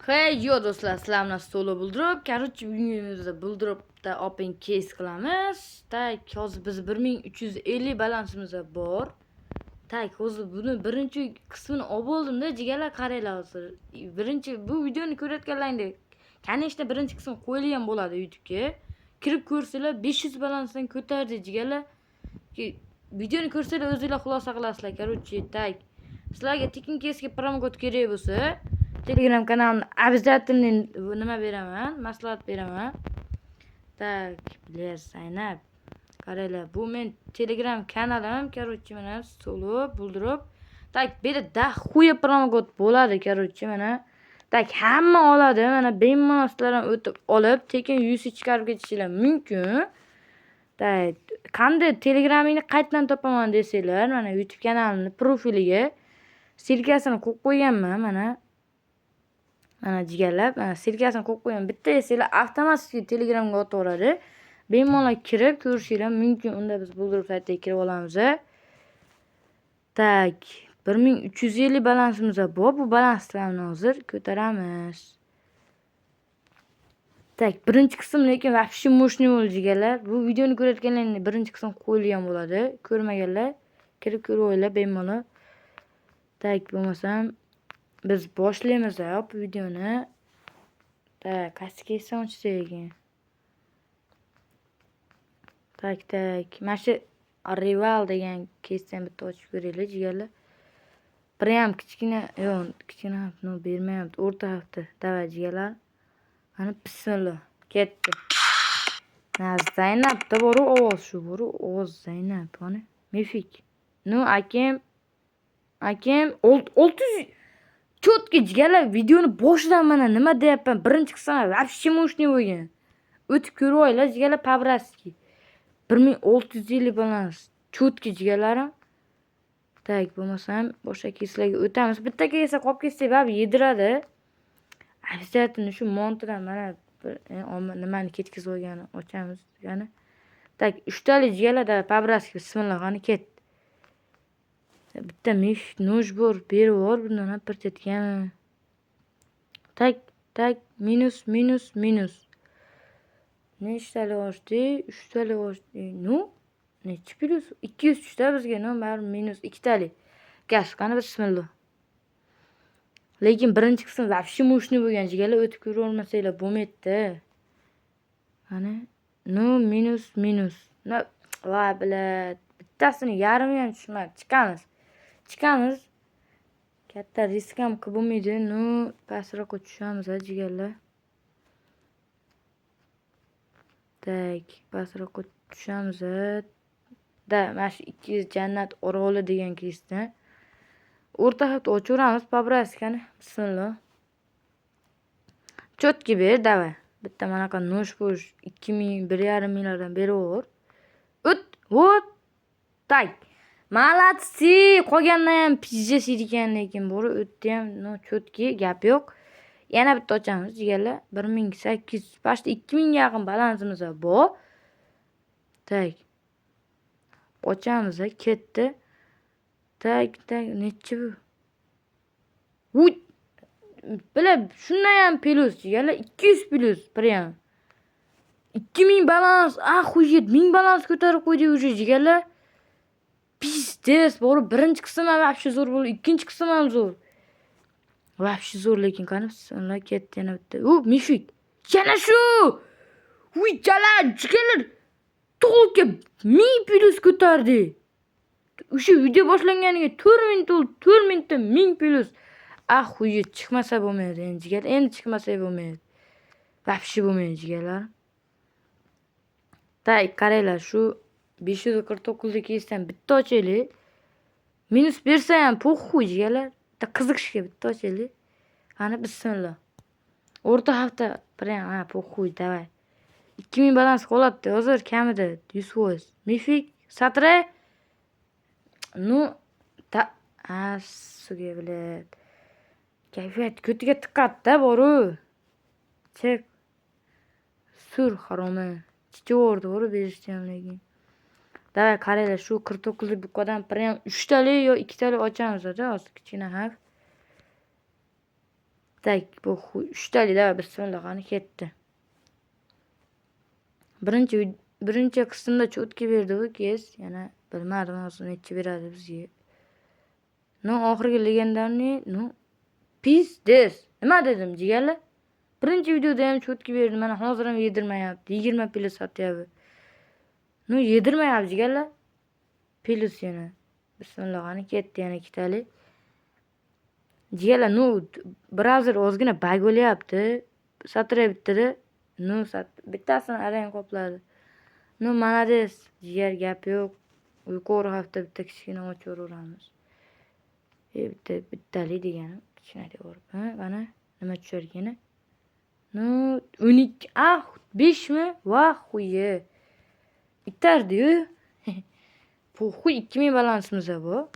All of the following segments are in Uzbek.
Hey yo do'stlar, sizlarni stoli buldirib, короче, bugunimizda buldiribda open case qilamiz. Tak, hozir biz 1350 balansimiz bor. Tak, hozir buni birinchi qismini olib oldimda, jigarlar qaranglar hozir. Birinchi bu videoni ko'rayotganlaringda, конечно, birinchi qism qo'yilgan bo'ladi YouTube'ga. Kirib ko'rsanglar 500 balansdan ko'tardi jigarlar. Videoni ko'rsanglar o'zingizlar xulosa qilasizlar. Короче, tak. Sizlarga tekin kesga promokod kerak bo'lsa, Telegram kanalini обязательно nima beraman, maslahat beraman. Tak, bilasizlar, Zaynab. Qaranglar, bu men Telegram kanalim, короче, mana solib, buldirib. Tak, bu yerda xuya promokod bo'ladi, короче, mana. Tak, hamma oladi, mana bemalol sizlardan o'tib olib, tekin UC chiqarib ketishinglar mumkin. Tak, qanday Telegramingni qayerdan topaman desanglar, mana YouTube kanalimni profiliga silkasini qo'yib qo'yganman, mana. Mana jigarlar, mana silkasini qo'yib qo'ygan. Bitta desanglar avtomatik Telegramga o'taveradi. Bemalol kirib ko'rishinglar mumkin. Unda biz buldirib saytiga kirib olamiz. Tak, 1350 balansimiz bor. Bu balanslarni hozir ko'taramiz. Tak, birinchi qism lekin вообще мощный bo'ldi jigarlar. Bu videoni ko'rayotganlarning birinchi qism qo'yilgan bo'ladi. Ko'rmaganlar kirib ko'ringlar bemalol. Tak, bo'lmasam biz boshlaymiz bu videoni. Tak, qaysi kesdan ochsak ekan? Tak. Mana shu rival degan kesdan bitta ochib ko'raylik jigarlar. Prям kichkina, yo'q, kichkina harfni bermayapti. O'rta harfda. Davay jigarlar. Mana bismillah. Ketdi. Zaynab, to'g'ri ovoz shu, to'g'ri ovoz Zaynab, mana. Mifik. Nu, akem 600 Chotki jigarlar, videoni boshidan mana nima deyapman, birinchi qismi вообще мощный bo'lgan. O'tib ko'rib olinglar jigarlar, Pabraski. 1650 balans. Chotki jigarlarim. Tak, bo'lmasam boshqa keslarga o'tamiz. Bitta kesa qolib ketsak, bab yediradi. Обязательно shu montadan mana nimani ketkizib olgani ochamiz yana. Tak, 3 tali jigarlarda Pabraski, bismillah, qani ket. Bitta noj bor, berib bor, bundan ham pirtetgan. Tak, minus. Nechtali ochdi? 3 tali ochdi. Nu, nechi plyus? 203 ta bizga, no, baribir minus 2 tali. Gaz, qani bismillah. Lekin birinchi qism вообще мощный bo'lgan jigarlar, o'tib ko'rib olmasanglar bo'lmaydi. Qani? No, minus. No, va bilad. Bittasini yarmi ham tushmadi. Chiqamiz. Katta risk ham qilib bo'lmaydi. No, pastroqqa tushamiz jigarlar. Tak, pastroqqa tushamiz. Da, mana shu 200 jannat oroli degan kesdan. O'rta xat ochaveramiz, Pabraskani. Bismillah. Chotki ber, davay. Bitta manaqa nosh bo'sh 2000, 1,5 minglardan berib ber. O't. Tak. Malatsi, qolgandan ham pizza ekan, lekin bori o'tdi ham, no, chotki, gap yo'q. Yana bitta ochamiz jigarlar. 1800, pashta 2000 ga yaqin balansimiz bor. Tak. Ochamiz, ketdi. Tak, nechi bu? Uy! Bila, shundan ham plus jigarlar, 200 plus, prям. 2000 balans, xujet, 1000 balans ko'tarib qo'ydik уже jigarlar. Pizdes, bor, birinchi qism ham вообще zo'r bo'ldi, ikkinchi qism ham zo'r. Вообще zo'r, lekin qani bismillah, ketdi yana bitta. Mifik. Yana shu! Uy, jigarlar. To'lga 1000 plus ko'tardi. O'sha video boshlanganiga 4 minut bo'ldi, 4 minutda 1000 plus. Xujet, chiqmasa bo'lmaydi endi jigarlar, endi chiqmasa bo'lmaydi. Вообще bo'lmaydi jigarlar. Tak, qaranglar, shu 549 kesdan bitta ochaylik. Minus bersa ham po'xuy jigarlar. Bitta qiziqishga bitta ochaylik. Qani bismillah. O'rta hafta prям po'xuy, davay. 2000 balans qoladi hozir kamida 100%. Mifik, satra. Nu, suga bilet. Kayfiyat ko'tiga tiqatda boru. Chek. Sur haromi. Chichivordi bor berishgan lekin. Davay, qaranglar, shu 49 buqadan prям 3 tali yo 2 tali ochamiz hozir kichkina harf. Tak bu 3 tali da bismillah qani ketdi. Birinchi qismda cho'tki berdi bu kes. Yana bilmadim hozir necha beradi bizga. No oxirgi legendarni, no pizdes. Nima dedim jigarlar? Birinchi videoda ham cho'tki berdi. Mana hozir ham yedirmayapti. 20 pili sotyapti. No yedirmayapti jigarlar. Plus yana. Bismillah qani ketdi yana ikkitali. Jigarlar, no browser ozgina bug bo'lyapti. Satray bitdi. No bittasini arang qopladi. No malades. Jigar gap yo'q. Yuqori hafta bitta kichkina ochaveramiz. Bittali degani kichkina deyapti. Ha, mana nima tushar ekan? No 12. 5 mi? Vah xuye. Bitardi-yu. Bu 2000 balansimiz bu.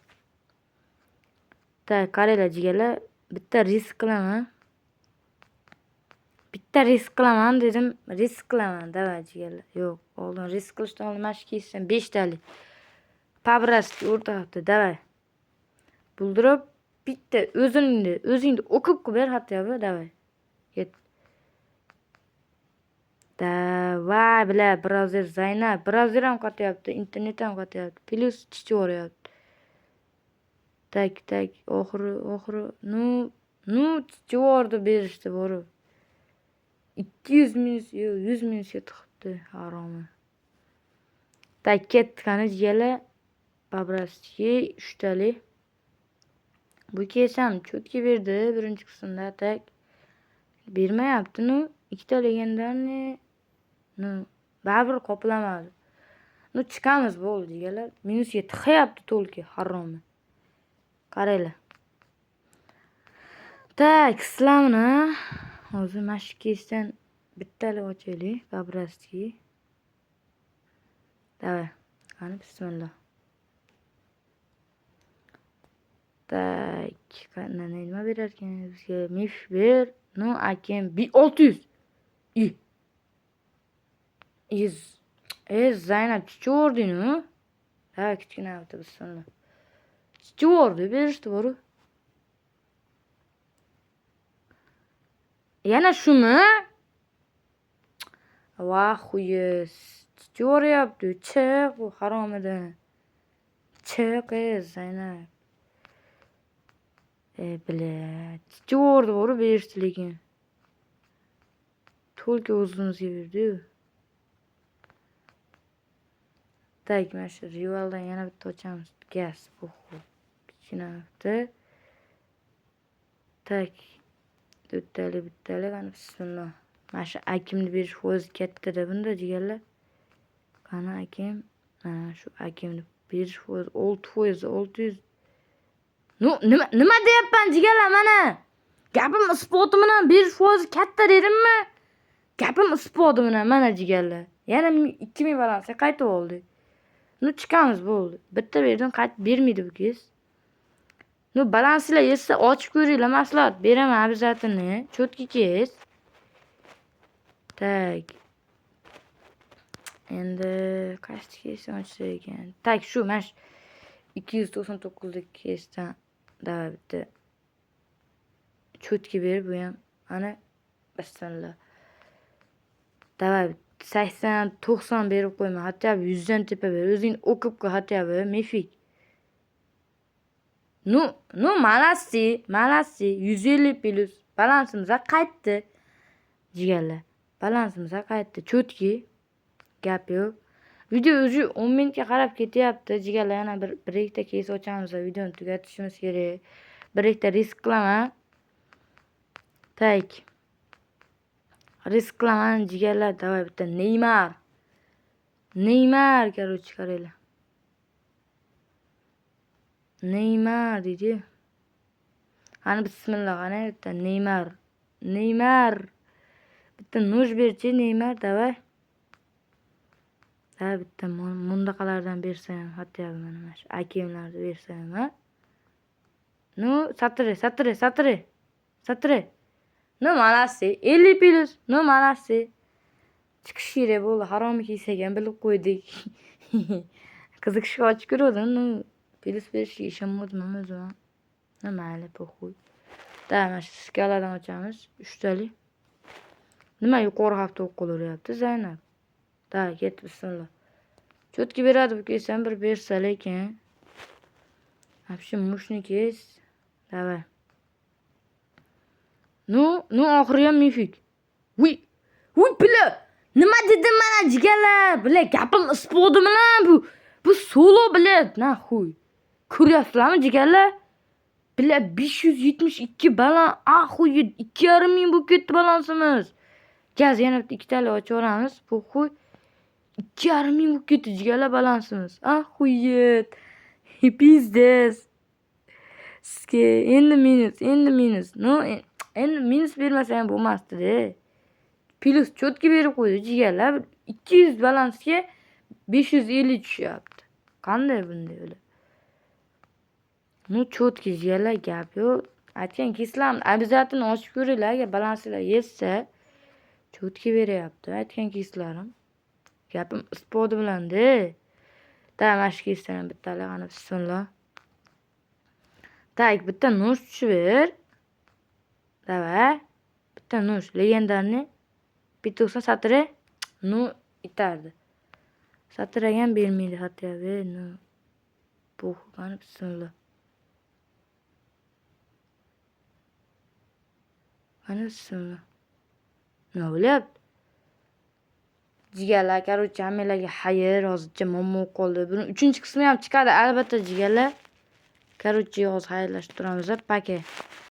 Ta qaranglar jigarlar, bitta risk qilaman. Dedim, risk qilaman davay jigarlar. Yo'q, oldin risk qilishdan oldin mana shu kesam 5 tali. Pabraski o'rta hafta davay. Buldirib bitta o'zingni o'qib ber hatto davay. Ket. Davay bilan browser Zaynab, browser ham qotyapti, internet ham qotyapti. Plus tichi o'ryapti. Tak oxiri no tichi o'rdi berishdi borib. 200 minus, yo'q 100 minusga tiqibdi, haromi. Tak ketdi qani jigarlar. Pabraski 3 tali. Bu kesam cho'tki berdi birinchi qismda, tak bermayapti. No 2 ta legendarni, no baribir qoplamadi. No chiqamiz bo'ldi jigarlar. Minusga tiqayapti to'lki, haromi. Qaranglar. Tak islamni hozir mana shu kesdan bittali ochaylik, Pabraski. Davay. Qani bismillah. Tak, nima berar ekan bizga? Mif ber. No akem 600. Zaynab chichording-u. Ha, kichkina avto bismillah. Chichordi berishdi boru. Yana shumi? Vah xuye. Chichoryapti. Chiq bu haromidan. Chiq Zaynab. Bilat. Chichordi boru berishdi lekin. To'lki o'zimizga berdi-yu. Tak, mana shu rivaldan yana bitta ochamiz. Gaz bu kichkina avto. Tak. Bittali qani bismillah. Mana shu akimni berish foizi katta-da bunda jigarlar. Qani akim? Mana shu akimni berish foizi 6%, 600. No nima deyapman jigarlar mana? Gapim isboti bilan berish foizi katta dedimmi? Gapim isboti bilan mana jigarlar. Yana 2000 balansga qaytib oldi. No chiqamiz bo'ldi. Bitta berdim, qaytib bermaydi bu kes. No balanslar yetsa ochib ko'ringlar, maslahat beraman обязательно. Cho'tki kes. Tak. Endi qaysi kesni ochsa ekan? Tak, shu mana 299 lik kesdan davay bitta cho'tki berib bu ham ana bismillah. Davay 80, 90 berib qo'yma. Hatto 100 dan tepa ber. O'zingni o'qib qo'y hatto mifik. No malasi 150 plus balansimizga qaytdi. Jigarlar, balansimizga qaytdi. Cho'tki. Gap yo'q. Video o'zi 10 minutga qarab ketyapti. Jigarlar, yana bir ikkita kes ochamiz va videoni tugatishimiz kerak. Bir ikkita risk qilaman. Tak. Risk qilaman jigarlar, davay bitta Neymar, короче, qaranglar. Neymar deydi. Qani bismillah, qani bitta Neymar. Bitta noj berchi Neymar, davay. Ha, bitta mundaqalardan bersam, hatto mana shu akimlarni bersam, ha. No, satri. No malasi, 50 plus, no malasi. Chiqish kerak bo'ldi, haromi kiysagan bilib qo'ydik. Qiziqishga ochib ko'rdim, no plus berishga ishonmadim o'zim. No mayli, po'xuy. Mana shu skaladan ochamiz. 3 tali. Nima yuqori hafta o'qilaryapti Zaynab? Da, ket bismillah. Cho'tki beradi bu kesam bir bersa lekin. Вообще мушник есть. Давай. Ну oxiri ham mifik. Uy, bile. Nima dedim mana jigarlar? Bile gapim isbodimi lan bu? Bu solo bilet. Naxuy. Ko'ryapsizlarmi jigarlar? Bile 572 balan. Ahuy 2,5 ming bo'lib ketdi balansimiz. Gaz yana bitta 2 tali ochaveramiz. Bu xuy 2,5 ming bo'lib ketdi jigarlar balansimiz. Ahuyet. Pizdes. Sizga endi minus. No, endi minus bermasa ham bo'lmasdi-da. Plus cho'tki berib qo'ydi jigarlar. 200 balansga 550 tushyapti. Qanday bunday bo'ladi? Ну, cho'tki jigarlar gap yo'q. Aytgan keslamni обязательно ochib ko'ringlar, agar balansinglar yetsa. Cho'tki beryapti. Aytgan keslarim. Gapim isboti bilan-da. Da, mana shu kesdan bittalik qani bismillah. Так, bitta nosh tushib ber. Давай. Bitta nosh legendarniy. Bitta olsa satira. Ну, itardi. Satiraga ham bermaydi hatto. No. Bu qani bismillah. Qani bismillah. Nima bo'lyapti? Jigarlar, короче, hammalarga xayr, hozircha muammo qoldi. Buni 3-qismi ham chiqadi albatta jigarlar. Короче, hozir xayrlashib turamiz, paka.